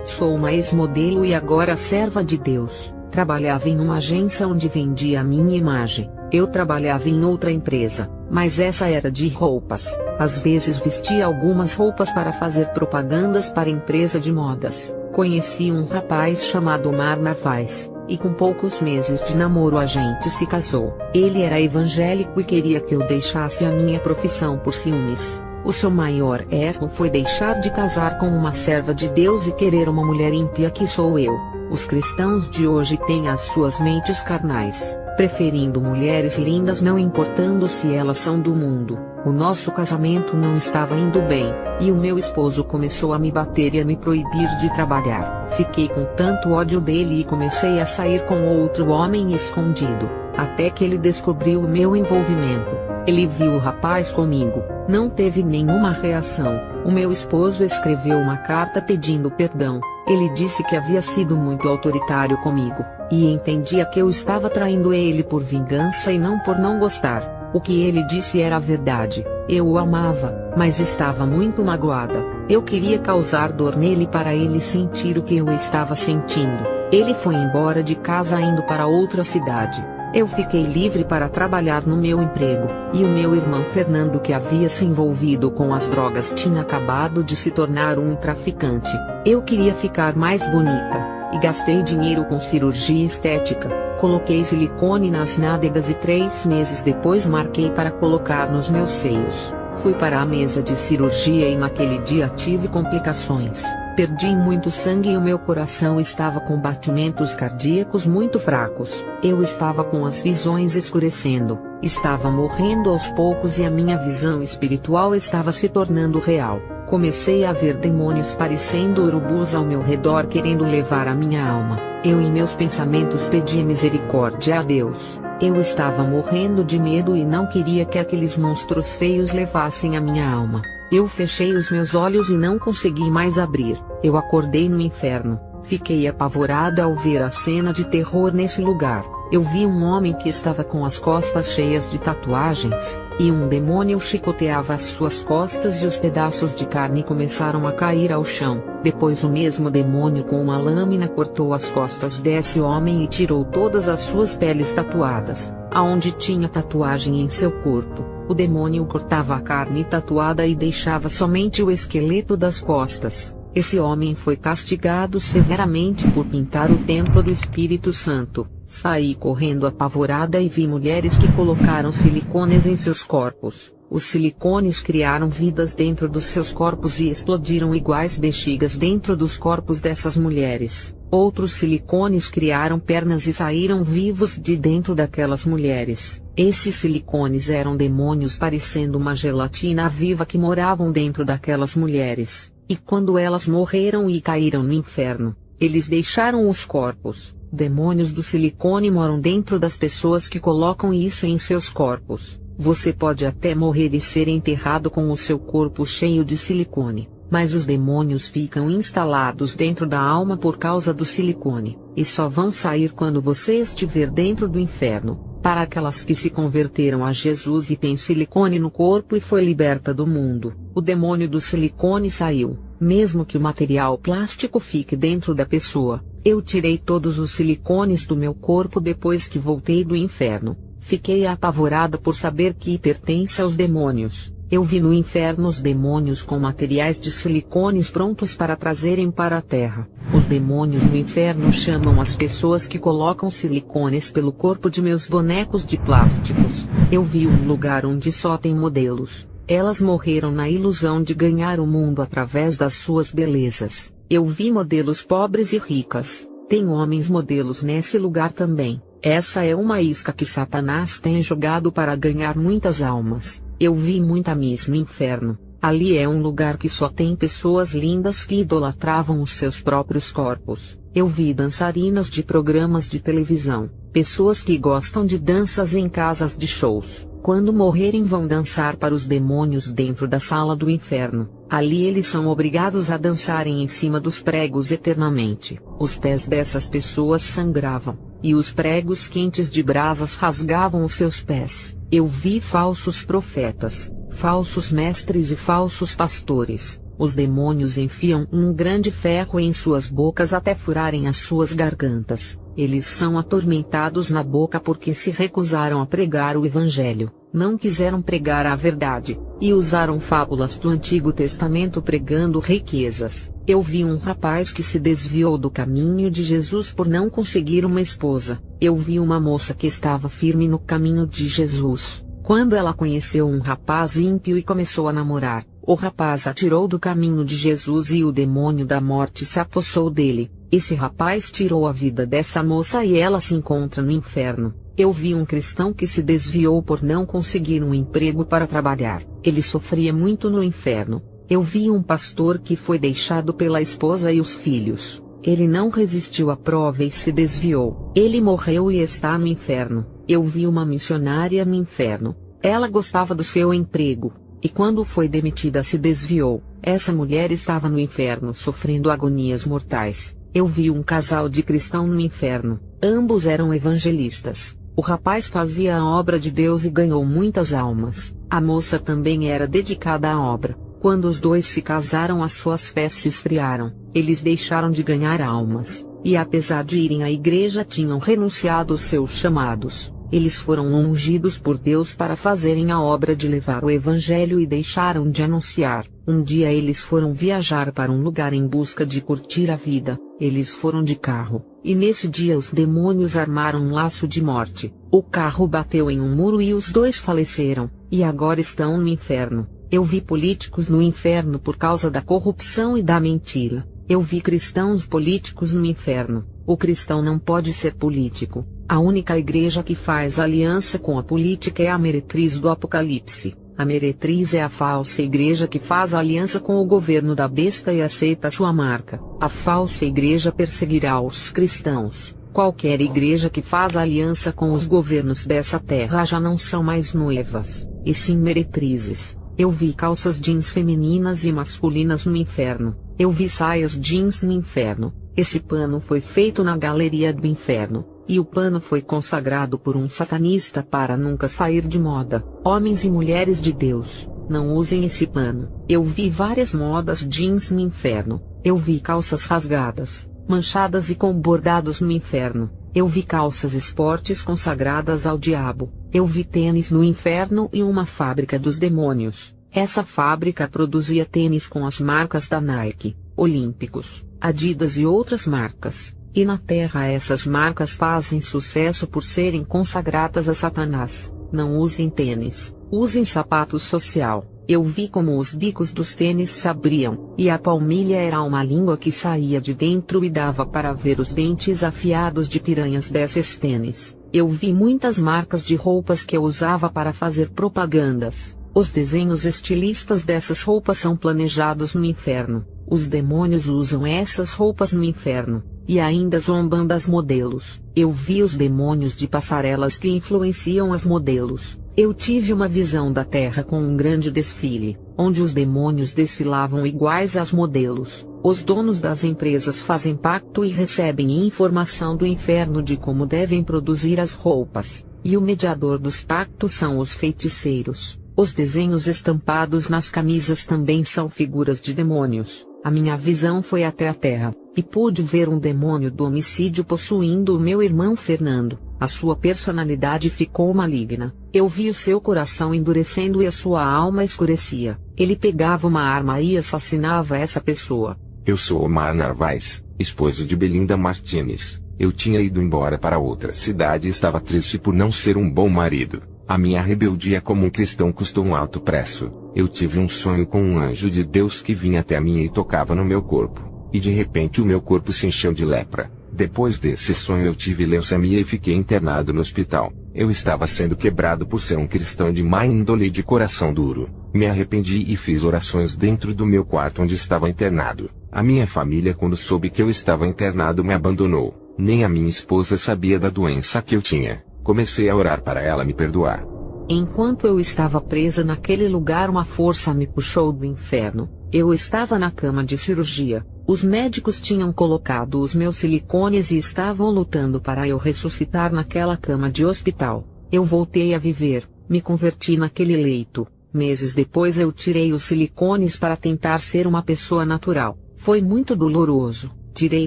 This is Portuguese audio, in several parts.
Sou uma ex-modelo e agora serva de Deus. Trabalhava em uma agência onde vendia a minha imagem. Eu trabalhava em outra empresa, mas essa era de roupas. Às vezes vestia algumas roupas para fazer propagandas para empresa de modas. Conheci um rapaz chamado Omar Narvaez, e com poucos meses de namoro a gente se casou. Ele era evangélico e queria que eu deixasse a minha profissão por ciúmes. O seu maior erro foi deixar de casar com uma serva de Deus e querer uma mulher ímpia que sou eu. Os cristãos de hoje têm as suas mentes carnais, preferindo mulheres lindas não importando se elas são do mundo. O nosso casamento não estava indo bem, e o meu esposo começou a me bater e a me proibir de trabalhar. Fiquei com tanto ódio dele e comecei a sair com outro homem escondido, até que ele descobriu o meu envolvimento. Ele viu o rapaz comigo, não teve nenhuma reação. O meu esposo escreveu uma carta pedindo perdão. Ele disse que havia sido muito autoritário comigo, e entendia que eu estava traindo ele por vingança e não por não gostar. O que ele disse era verdade. Eu o amava, mas estava muito magoada. Eu queria causar dor nele para ele sentir o que eu estava sentindo. Ele foi embora de casa indo para outra cidade. Eu fiquei livre para trabalhar no meu emprego, e o meu irmão Fernando, que havia se envolvido com as drogas, tinha acabado de se tornar um traficante. Eu queria ficar mais bonita, e gastei dinheiro com cirurgia estética. Coloquei silicone nas nádegas e 3 meses depois marquei para colocar nos meus seios. Fui para a mesa de cirurgia e naquele dia tive complicações. Perdi muito sangue e o meu coração estava com batimentos cardíacos muito fracos. Eu estava com as visões escurecendo, estava morrendo aos poucos e a minha visão espiritual estava se tornando real. Comecei a ver demônios parecendo urubus ao meu redor querendo levar a minha alma. Eu em meus pensamentos pedia misericórdia a Deus. Eu estava morrendo de medo e não queria que aqueles monstros feios levassem a minha alma. Eu fechei os meus olhos e não consegui mais abrir. Eu acordei no inferno. Fiquei apavorada ao ver a cena de terror nesse lugar. Eu vi um homem que estava com as costas cheias de tatuagens, e um demônio chicoteava as suas costas e os pedaços de carne começaram a cair ao chão. Depois o mesmo demônio com uma lâmina cortou as costas desse homem e tirou todas as suas peles tatuadas. Aonde tinha tatuagem em seu corpo, o demônio cortava a carne tatuada e deixava somente o esqueleto das costas. Esse homem foi castigado severamente por pintar o templo do Espírito Santo. Saí correndo apavorada e vi mulheres que colocaram silicones em seus corpos. Os silicones criaram vidas dentro dos seus corpos e explodiram iguais bexigas dentro dos corpos dessas mulheres. Outros silicones criaram pernas e saíram vivos de dentro daquelas mulheres. Esses silicones eram demônios parecendo uma gelatina viva que moravam dentro daquelas mulheres. E quando elas morreram e caíram no inferno, eles deixaram os corpos. Demônios do silicone moram dentro das pessoas que colocam isso em seus corpos. Você pode até morrer e ser enterrado com o seu corpo cheio de silicone, mas os demônios ficam instalados dentro da alma por causa do silicone, e só vão sair quando você estiver dentro do inferno. Para aquelas que se converteram a Jesus e têm silicone no corpo e foi liberta do mundo, o demônio do silicone saiu, mesmo que o material plástico fique dentro da pessoa. Eu tirei todos os silicones do meu corpo depois que voltei do inferno. Fiquei apavorada por saber que pertence aos demônios. Eu vi no inferno os demônios com materiais de silicones prontos para trazerem para a terra. Os demônios no inferno chamam as pessoas que colocam silicones pelo corpo de meus bonecos de plásticos. Eu vi um lugar onde só tem modelos. Elas morreram na ilusão de ganhar o mundo através das suas belezas. Eu vi modelos pobres e ricas. Tem homens modelos nesse lugar também. Essa é uma isca que Satanás tem jogado para ganhar muitas almas. Eu vi muita Miss no inferno. Ali é um lugar que só tem pessoas lindas que idolatravam os seus próprios corpos. Eu vi dançarinas de programas de televisão. Pessoas que gostam de danças em casas de shows. Quando morrerem vão dançar para os demônios dentro da sala do inferno. Ali eles são obrigados a dançarem em cima dos pregos eternamente. Os pés dessas pessoas sangravam, e os pregos quentes de brasas rasgavam os seus pés. Eu vi falsos profetas, falsos mestres e falsos pastores. Os demônios enfiam um grande ferro em suas bocas até furarem as suas gargantas. Eles são atormentados na boca porque se recusaram a pregar o Evangelho, não quiseram pregar a verdade, e usaram fábulas do Antigo Testamento pregando riquezas. Eu vi um rapaz que se desviou do caminho de Jesus por não conseguir uma esposa. Eu vi uma moça que estava firme no caminho de Jesus. Quando ela conheceu um rapaz ímpio e começou a namorar, o rapaz a tirou do caminho de Jesus e o demônio da morte se apossou dele. Esse rapaz tirou a vida dessa moça e ela se encontra no inferno. Eu vi um cristão que se desviou por não conseguir um emprego para trabalhar. Ele sofria muito no inferno. Eu vi um pastor que foi deixado pela esposa e os filhos. Ele não resistiu à prova e se desviou. Ele morreu e está no inferno. Eu vi uma missionária no inferno. Ela gostava do seu emprego, e quando foi demitida se desviou. Essa mulher estava no inferno sofrendo agonias mortais. Eu vi um casal de cristãos no inferno. Ambos eram evangelistas. O rapaz fazia a obra de Deus e ganhou muitas almas. A moça também era dedicada à obra. Quando os dois se casaram, as suas fés se esfriaram. Eles deixaram de ganhar almas, e apesar de irem à igreja tinham renunciado aos seus chamados. Eles foram ungidos por Deus para fazerem a obra de levar o Evangelho e deixaram de anunciar. Um dia eles foram viajar para um lugar em busca de curtir a vida. Eles foram de carro, e nesse dia os demônios armaram um laço de morte. O carro bateu em um muro e os dois faleceram, e agora estão no inferno. Eu vi políticos no inferno por causa da corrupção e da mentira. Eu vi cristãos políticos no inferno. O cristão não pode ser político. A única igreja que faz aliança com a política é a meretriz do Apocalipse. A meretriz é a falsa igreja que faz aliança com o governo da besta e aceita sua marca. A falsa igreja perseguirá os cristãos. Qualquer igreja que faz aliança com os governos dessa terra já não são mais noivas, e sim meretrizes. Eu vi calças jeans femininas e masculinas no inferno. Eu vi saias jeans no inferno. Esse pano foi feito na galeria do inferno, e o pano foi consagrado por um satanista para nunca sair de moda. Homens e mulheres de Deus, não usem esse pano. Eu vi várias modas jeans no inferno. Eu vi calças rasgadas, manchadas e com bordados no inferno. Eu vi calças esportes consagradas ao diabo. Eu vi tênis no inferno e uma fábrica dos demônios. Essa fábrica produzia tênis com as marcas da Nike, Olímpicos, Adidas e outras marcas. E na terra essas marcas fazem sucesso por serem consagradas a Satanás. Não usem tênis, usem sapato social. Eu vi como os bicos dos tênis se abriam, e a palmilha era uma língua que saía de dentro e dava para ver os dentes afiados de piranhas desses tênis. Eu vi muitas marcas de roupas que eu usava para fazer propagandas. Os desenhos estilistas dessas roupas são planejados no inferno. Os demônios usam essas roupas no inferno, e ainda zombam das modelos. Eu vi os demônios de passarelas que influenciam as modelos. Eu tive uma visão da terra com um grande desfile, onde os demônios desfilavam iguais às modelos. Os donos das empresas fazem pacto e recebem informação do inferno de como devem produzir as roupas, e o mediador dos pactos são os feiticeiros. Os desenhos estampados nas camisas também são figuras de demônios. A minha visão foi até a terra, e pude ver um demônio do homicídio possuindo o meu irmão Fernando. A sua personalidade ficou maligna. Eu vi o seu coração endurecendo e a sua alma escurecia. Ele pegava uma arma e assassinava essa pessoa. Eu sou Omar Narvaez, esposo de Belinda Martínez. Eu tinha ido embora para outra cidade e estava triste por não ser um bom marido. A minha rebeldia como um cristão custou um alto preço. Eu tive um sonho com um anjo de Deus que vinha até mim e tocava no meu corpo. E de repente o meu corpo se encheu de lepra. Depois desse sonho eu tive leucemia e fiquei internado no hospital. Eu estava sendo quebrado por ser um cristão de má índole e de coração duro. Me arrependi e fiz orações dentro do meu quarto onde estava internado. A minha família, quando soube que eu estava internado, me abandonou. Nem a minha esposa sabia da doença que eu tinha. Comecei a orar para ela me perdoar. Enquanto eu estava presa naquele lugar, uma força me puxou do inferno. Eu estava na cama de cirurgia. Os médicos tinham colocado os meus silicones e estavam lutando para eu ressuscitar naquela cama de hospital. Eu voltei a viver, me converti naquele leito. Meses depois eu tirei os silicones para tentar ser uma pessoa natural. Foi muito doloroso. Tirei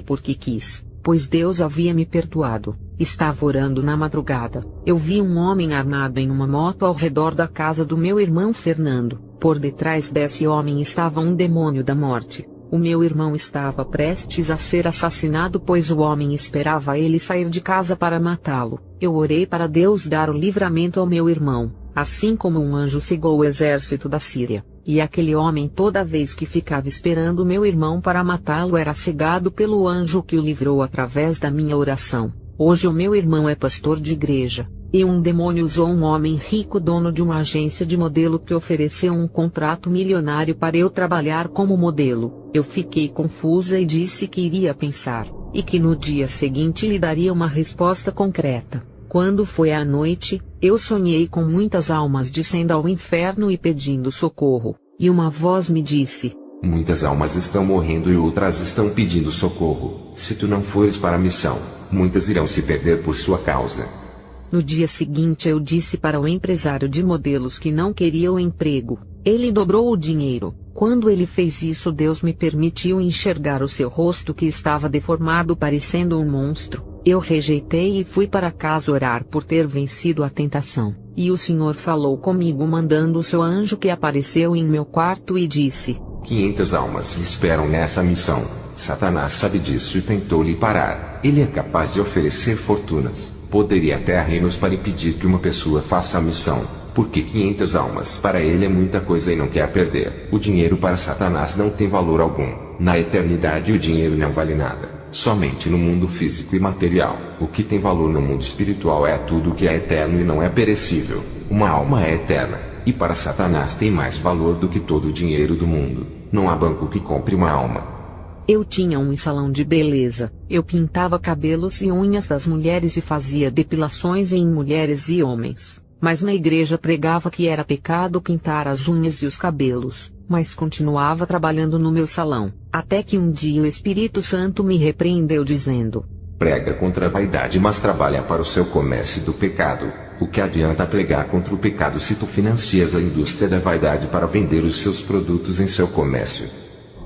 porque quis, pois Deus havia me perdoado. Estava orando na madrugada. Eu vi um homem armado em uma moto ao redor da casa do meu irmão Fernando. Por detrás desse homem estava um demônio da morte. O meu irmão estava prestes a ser assassinado, pois o homem esperava ele sair de casa para matá-lo. Eu orei para Deus dar o livramento ao meu irmão, assim como um anjo cegou o exército da Síria. E aquele homem, toda vez que ficava esperando meu irmão para matá-lo, era cegado pelo anjo que o livrou através da minha oração. Hoje o meu irmão é pastor de igreja, e um demônio usou um homem rico, dono de uma agência de modelo, que ofereceu um contrato milionário para eu trabalhar como modelo. Eu fiquei confusa e disse que iria pensar, e que no dia seguinte lhe daria uma resposta concreta. Quando foi à noite, eu sonhei com muitas almas descendo ao inferno e pedindo socorro, e uma voz me disse: muitas almas estão morrendo e outras estão pedindo socorro. Se tu não fores para a missão, muitas irão se perder por sua causa. No dia seguinte eu disse para o empresário de modelos que não queria o emprego. Ele dobrou o dinheiro. Quando ele fez isso, Deus me permitiu enxergar o seu rosto, que estava deformado, parecendo um monstro. Eu rejeitei e fui para casa orar por ter vencido a tentação. E o Senhor falou comigo mandando o seu anjo, que apareceu em meu quarto e disse: 500 almas esperam nessa missão. Satanás sabe disso e tentou lhe parar. Ele é capaz de oferecer fortunas, poder e até reinos para impedir que uma pessoa faça a missão. Porque 500 almas para ele é muita coisa e não quer perder. O dinheiro para Satanás não tem valor algum. Na eternidade o dinheiro não vale nada. Somente no mundo físico e material. O que tem valor no mundo espiritual é tudo que é eterno e não é perecível. Uma alma é eterna, e para Satanás tem mais valor do que todo o dinheiro do mundo. Não há banco que compre uma alma. Eu tinha um salão de beleza. Eu pintava cabelos e unhas das mulheres e fazia depilações em mulheres e homens. Mas na igreja pregava que era pecado pintar as unhas e os cabelos, mas continuava trabalhando no meu salão, até que um dia o Espírito Santo me repreendeu dizendo: prega contra a vaidade, mas trabalha para o seu comércio do pecado. O que adianta pregar contra o pecado se tu financias a indústria da vaidade para vender os seus produtos em seu comércio?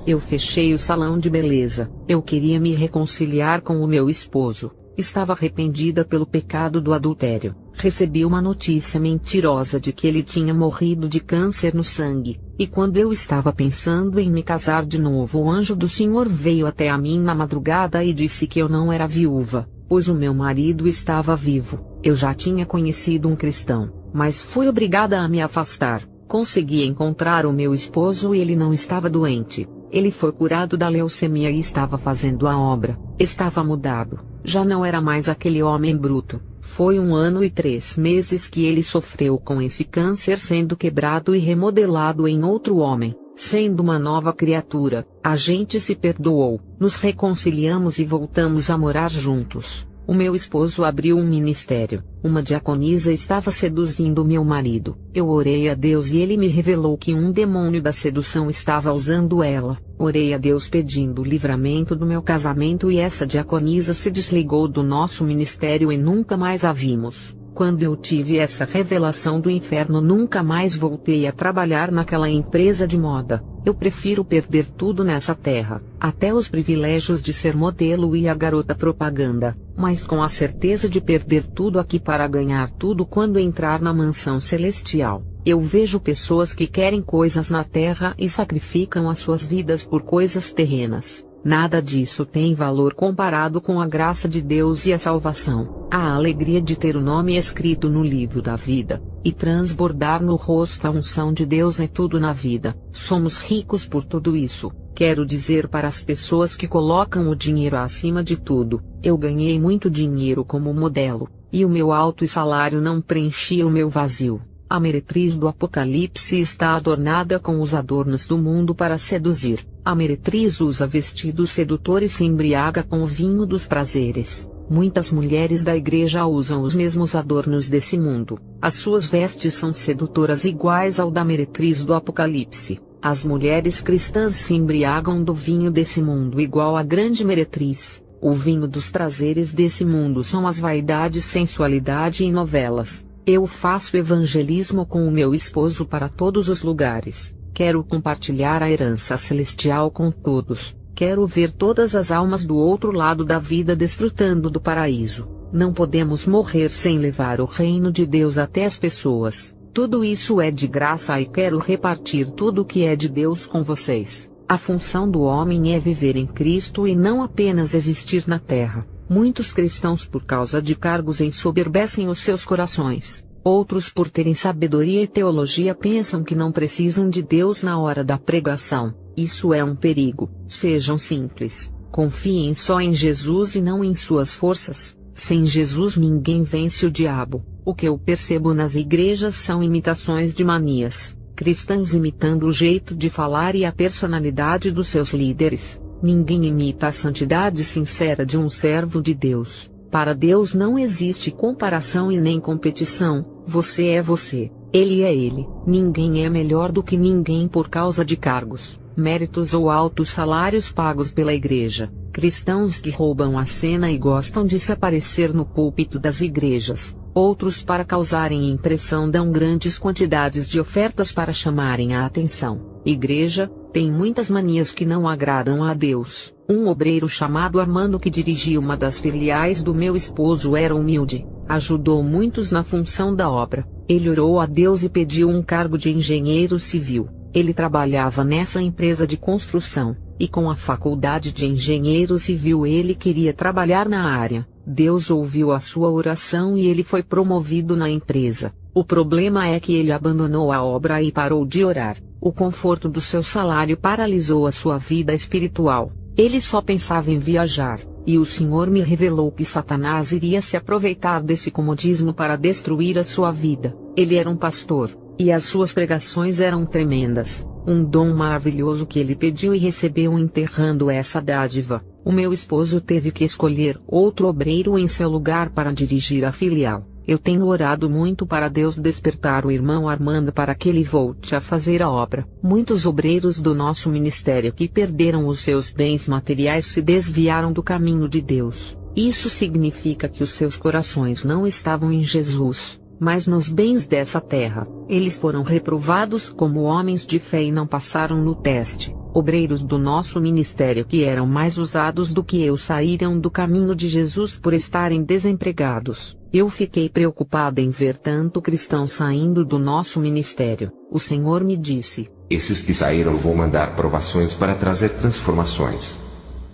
Eu fechei o salão de beleza. Eu queria me reconciliar com o meu esposo. Estava arrependida pelo pecado do adultério. Recebi uma notícia mentirosa de que ele tinha morrido de câncer no sangue. E quando eu estava pensando em me casar de novo, o anjo do Senhor veio até a mim na madrugada e disse que eu não era viúva, pois o meu marido estava vivo. Eu já tinha conhecido um cristão, mas fui obrigada a me afastar. Consegui encontrar o meu esposo e ele não estava doente. Ele foi curado da leucemia e estava fazendo a obra. Estava mudado. Já não era mais aquele homem bruto. Foi 1 ano e 3 meses que ele sofreu com esse câncer, sendo quebrado e remodelado em outro homem, sendo uma nova criatura. A gente se perdoou, nos reconciliamos e voltamos a morar juntos. O meu esposo abriu um ministério. Uma diaconisa estava seduzindo meu marido. Eu orei a Deus e ele me revelou que um demônio da sedução estava usando ela. Orei a Deus pedindo o livramento do meu casamento e essa diaconisa se desligou do nosso ministério e nunca mais a vimos. Quando eu tive essa revelação do inferno, nunca mais voltei a trabalhar naquela empresa de moda. Eu prefiro perder tudo nessa terra, até os privilégios de ser modelo e a garota propaganda, mas com a certeza de perder tudo aqui para ganhar tudo quando entrar na mansão celestial. Eu vejo pessoas que querem coisas na terra e sacrificam as suas vidas por coisas terrenas. Nada disso tem valor comparado com a graça de Deus e a salvação, a alegria de ter o nome escrito no livro da vida, e transbordar no rosto a unção de Deus em tudo na vida. Somos ricos por tudo isso. Quero dizer para as pessoas que colocam o dinheiro acima de tudo: eu ganhei muito dinheiro como modelo, e o meu alto salário não preenchia o meu vazio. A meretriz do Apocalipse está adornada com os adornos do mundo para seduzir. A meretriz usa vestidos sedutores e se embriaga com o vinho dos prazeres. Muitas mulheres da igreja usam os mesmos adornos desse mundo. As suas vestes são sedutoras iguais ao da meretriz do Apocalipse. As mulheres cristãs se embriagam do vinho desse mundo igual à grande meretriz. O vinho dos prazeres desse mundo são as vaidades, sensualidade e novelas. Eu faço evangelismo com o meu esposo para todos os lugares. Quero compartilhar a herança celestial com todos. Quero ver todas as almas do outro lado da vida desfrutando do paraíso. Não podemos morrer sem levar o reino de Deus até as pessoas. Tudo isso é de graça e quero repartir tudo o que é de Deus com vocês. A função do homem é viver em Cristo e não apenas existir na terra. Muitos cristãos, por causa de cargos, ensoberbecem os seus corações. Outros, por terem sabedoria e teologia, pensam que não precisam de Deus na hora da pregação. Isso é um perigo. Sejam simples. Confiem só em Jesus e não em suas forças. Sem Jesus ninguém vence o diabo. O que eu percebo nas igrejas são imitações de manias. Cristãos imitando o jeito de falar e a personalidade dos seus líderes. Ninguém imita a santidade sincera de um servo de Deus. Para Deus não existe comparação e nem competição. Você é você. Ele é ele. Ninguém é melhor do que ninguém por causa de cargos, méritos ou altos salários pagos pela igreja. Cristãos que roubam a cena e gostam de se aparecer no púlpito das igrejas. Outros, para causarem impressão, dão grandes quantidades de ofertas para chamarem a atenção. Igreja tem muitas manias que não agradam a Deus. Um obreiro chamado Armando, que dirigia uma das filiais do meu esposo, era humilde, ajudou muitos na função da obra. Ele orou a Deus e pediu um cargo de engenheiro civil. Ele trabalhava nessa empresa de construção, e com a faculdade de engenheiro civil ele queria trabalhar na área. Deus ouviu a sua oração e ele foi promovido na empresa. O problema é que ele abandonou a obra e parou de orar. O conforto do seu salário paralisou a sua vida espiritual. Ele só pensava em viajar, e o Senhor me revelou que Satanás iria se aproveitar desse comodismo para destruir a sua vida. Ele era um pastor, e as suas pregações eram tremendas. Um dom maravilhoso que ele pediu e recebeu enterrando essa dádiva. O meu esposo teve que escolher outro obreiro em seu lugar para dirigir a filial. Eu tenho orado muito para Deus despertar o irmão Armando para que ele volte a fazer a obra. Muitos obreiros do nosso ministério que perderam os seus bens materiais se desviaram do caminho de Deus. Isso significa que os seus corações não estavam em Jesus, mas nos bens dessa terra. Eles foram reprovados como homens de fé e não passaram no teste. Obreiros do nosso ministério que eram mais usados do que eu saíram do caminho de Jesus por estarem desempregados. Eu fiquei preocupada em ver tanto cristão saindo do nosso ministério. O Senhor me disse: esses que saíram vou mandar provações para trazer transformações.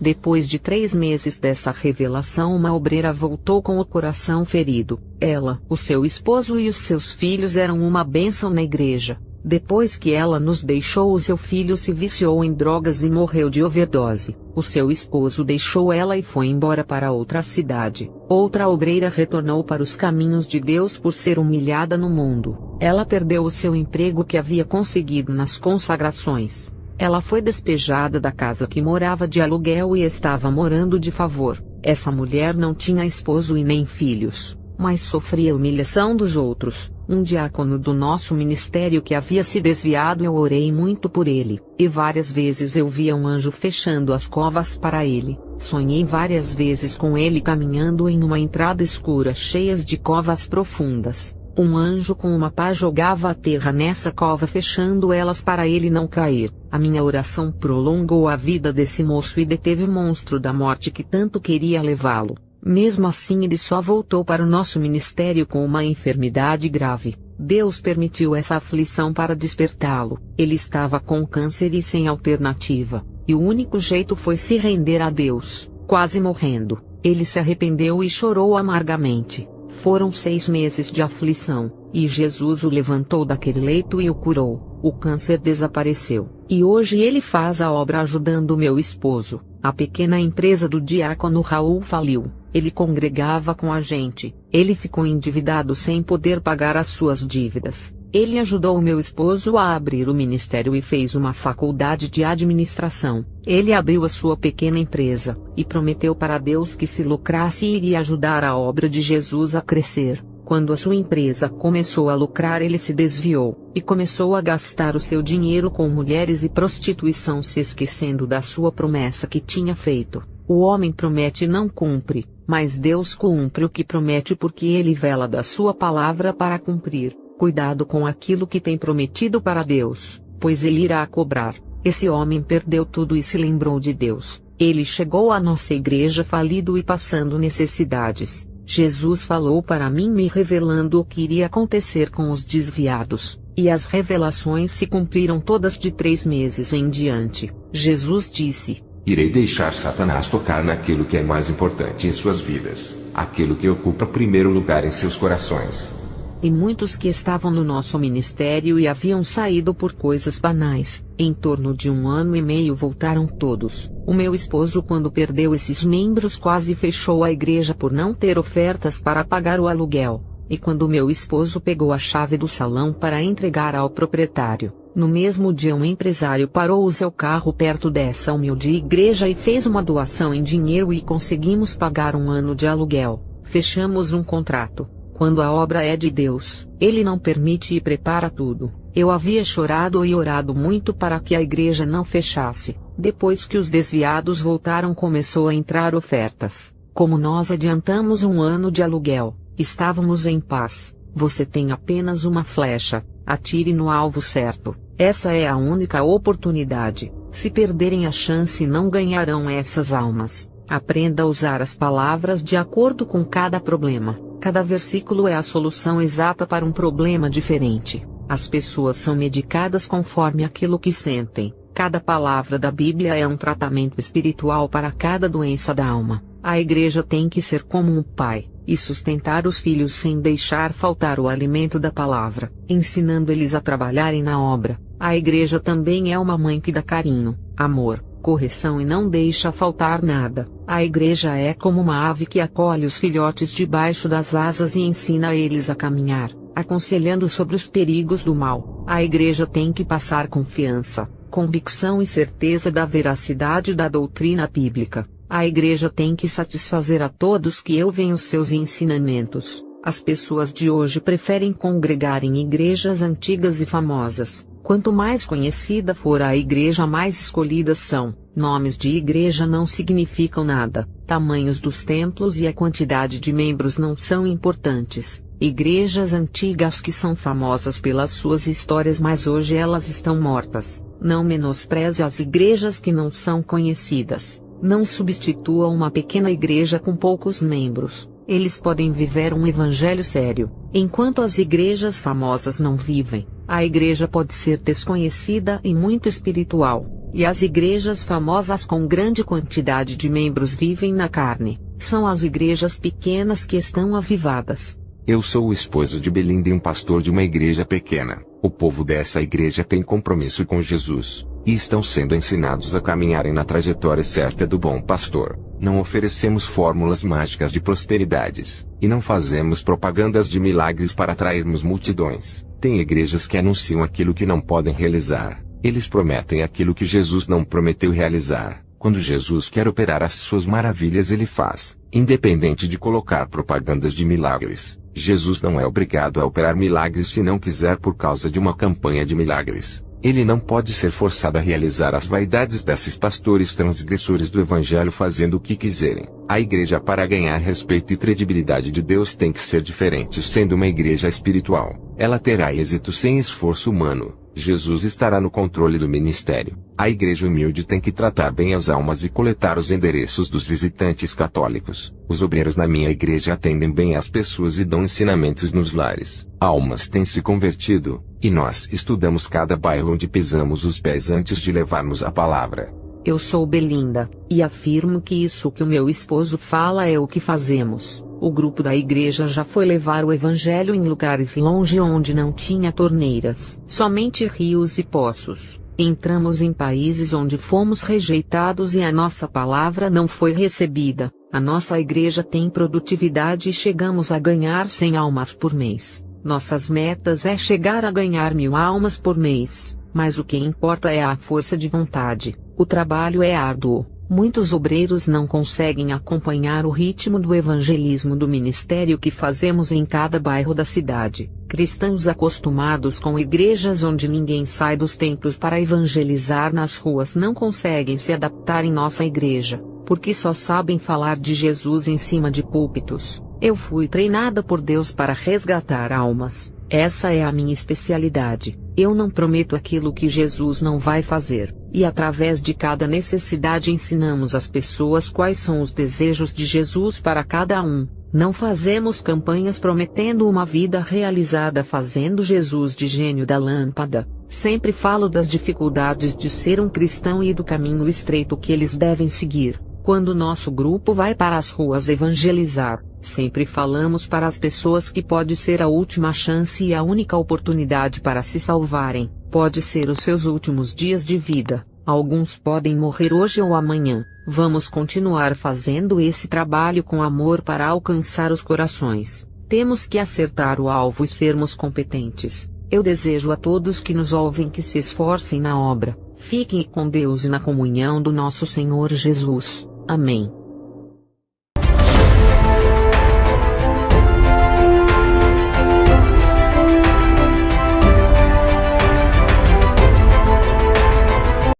Depois de 3 meses dessa revelação, uma obreira voltou com o coração ferido. Ela, o seu esposo e os seus filhos eram uma bênção na igreja. Depois que ela nos deixou, o seu filho se viciou em drogas e morreu de overdose. O seu esposo deixou ela e foi embora para outra cidade. Outra obreira retornou para os caminhos de Deus por ser humilhada no mundo. Ela perdeu o seu emprego que havia conseguido nas consagrações. Ela foi despejada da casa que morava de aluguel e estava morando de favor. Essa mulher não tinha esposo e nem filhos, mas sofria humilhação dos outros. Um diácono do nosso ministério que havia se desviado, eu orei muito por ele, e várias vezes eu via um anjo fechando as covas para ele. Sonhei várias vezes com ele caminhando em uma entrada escura cheias de covas profundas. Um anjo com uma pá jogava a terra nessa cova, fechando elas para ele não cair. A minha oração prolongou a vida desse moço e deteve o monstro da morte que tanto queria levá-lo. Mesmo assim, ele só voltou para o nosso ministério com uma enfermidade grave. Deus permitiu essa aflição para despertá-lo. Ele estava com câncer e sem alternativa, e o único jeito foi se render a Deus. Quase morrendo, ele se arrependeu e chorou amargamente. Foram 6 meses de aflição, e Jesus o levantou daquele leito e o curou. O câncer desapareceu, e hoje ele faz a obra ajudando o meu esposo. A pequena empresa do diácono Raul faliu. Ele congregava com a gente. Ele ficou endividado sem poder pagar as suas dívidas. Ele ajudou o meu esposo a abrir o ministério e fez uma faculdade de administração. Ele abriu a sua pequena empresa, e prometeu para Deus que se lucrasse iria ajudar a obra de Jesus a crescer. Quando a sua empresa começou a lucrar, ele se desviou, e começou a gastar o seu dinheiro com mulheres e prostituição, se esquecendo da sua promessa que tinha feito. O homem promete e não cumpre, mas Deus cumpre o que promete porque ele vela da sua palavra para cumprir. Cuidado com aquilo que tem prometido para Deus, pois ele irá cobrar. Esse homem perdeu tudo e se lembrou de Deus. Ele chegou à nossa igreja falido e passando necessidades. Jesus falou para mim me revelando o que iria acontecer com os desviados, e as revelações se cumpriram todas de 3 meses em diante. Jesus disse: irei deixar Satanás tocar naquilo que é mais importante em suas vidas, aquilo que ocupa primeiro lugar em seus corações. E muitos que estavam no nosso ministério e haviam saído por coisas banais, em torno de 1 ano e meio voltaram todos. O meu esposo, quando perdeu esses membros, quase fechou a igreja por não ter ofertas para pagar o aluguel. E quando meu esposo pegou a chave do salão para entregar ao proprietário, no mesmo dia um empresário parou o seu carro perto dessa humilde igreja e fez uma doação em dinheiro e conseguimos pagar 1 ano de aluguel. Fechamos um contrato. Quando a obra é de Deus, Ele não permite e prepara tudo. Eu havia chorado e orado muito para que a igreja não fechasse. Depois que os desviados voltaram, começou a entrar ofertas. Como nós adiantamos 1 ano de aluguel, estávamos em paz. Você tem apenas uma flecha, atire no alvo certo. Essa é a única oportunidade. Se perderem a chance, não ganharão essas almas. Aprenda a usar as palavras de acordo com cada problema. Cada versículo é a solução exata para um problema diferente. As pessoas são medicadas conforme aquilo que sentem. Cada palavra da Bíblia é um tratamento espiritual para cada doença da alma. A igreja tem que ser como um pai, e sustentar os filhos sem deixar faltar o alimento da palavra, ensinando eles a trabalharem na obra. A igreja também é uma mãe que dá carinho, amor, correção e não deixa faltar nada. A igreja é como uma ave que acolhe os filhotes debaixo das asas e ensina eles a caminhar, aconselhando sobre os perigos do mal. A igreja tem que passar confiança, convicção e certeza da veracidade da doutrina bíblica. A igreja tem que satisfazer a todos que ouvem os seus ensinamentos. As pessoas de hoje preferem congregar em igrejas antigas e famosas. Quanto mais conhecida for a igreja, mais escolhidas são. Nomes de igreja não significam nada. Tamanhos dos templos e a quantidade de membros não são importantes. Igrejas antigas que são famosas pelas suas histórias, mas hoje elas estão mortas. Não menospreze as igrejas que não são conhecidas. Não substitua uma pequena igreja com poucos membros. Eles podem viver um evangelho sério, enquanto as igrejas famosas não vivem. A igreja pode ser desconhecida e muito espiritual, e as igrejas famosas com grande quantidade de membros vivem na carne. São as igrejas pequenas que estão avivadas. Eu sou o esposo de Belinda e um pastor de uma igreja pequena. O povo dessa igreja tem compromisso com Jesus, e estão sendo ensinados a caminharem na trajetória certa do bom pastor. Não oferecemos fórmulas mágicas de prosperidades, e não fazemos propagandas de milagres para atrairmos multidões. Tem igrejas que anunciam aquilo que não podem realizar. Eles prometem aquilo que Jesus não prometeu realizar. Quando Jesus quer operar as suas maravilhas, ele faz, independente de colocar propagandas de milagres. Jesus não é obrigado a operar milagres se não quiser por causa de uma campanha de milagres. Ele não pode ser forçado a realizar as vaidades desses pastores transgressores do evangelho fazendo o que quiserem. A igreja, para ganhar respeito e credibilidade de Deus, tem que ser diferente. Sendo uma igreja espiritual, ela terá êxito sem esforço humano. Jesus estará no controle do ministério. A igreja humilde tem que tratar bem as almas e coletar os endereços dos visitantes católicos. Os obreiros na minha igreja atendem bem as pessoas e dão ensinamentos nos lares. Almas têm se convertido, e nós estudamos cada bairro onde pisamos os pés antes de levarmos a palavra. Eu sou Belinda, e afirmo que isso que o meu esposo fala é o que fazemos. O grupo da igreja já foi levar o evangelho em lugares longe onde não tinha torneiras, somente rios e poços. Entramos em países onde fomos rejeitados e a nossa palavra não foi recebida. A nossa igreja tem produtividade e chegamos a ganhar 100 almas por mês. Nossas metas é chegar a ganhar 1000 almas por mês, mas o que importa é a força de vontade. O trabalho é árduo. Muitos obreiros não conseguem acompanhar o ritmo do evangelismo do ministério que fazemos em cada bairro da cidade. Cristãos acostumados com igrejas onde ninguém sai dos templos para evangelizar nas ruas não conseguem se adaptar em nossa igreja. porque só sabem falar de Jesus em cima de púlpitos. Eu fui treinada por Deus para resgatar almas. Essa é a minha especialidade. Eu não prometo aquilo que Jesus não vai fazer, e através de cada necessidade ensinamos às pessoas quais são os desejos de Jesus para cada um. Não fazemos campanhas prometendo uma vida realizada fazendo Jesus de gênio da lâmpada. Sempre falo das dificuldades de ser um cristão e do caminho estreito que eles devem seguir. Quando nosso grupo vai para as ruas evangelizar, sempre falamos para as pessoas que pode ser a última chance e a única oportunidade para se salvarem. Pode ser os seus últimos dias de vida. Alguns podem morrer hoje ou amanhã. Vamos continuar fazendo esse trabalho com amor para alcançar os corações. Temos que acertar o alvo e sermos competentes. Eu desejo a todos que nos ouvem que se esforcem na obra. Fiquem com Deus e na comunhão do nosso Senhor Jesus. Amém.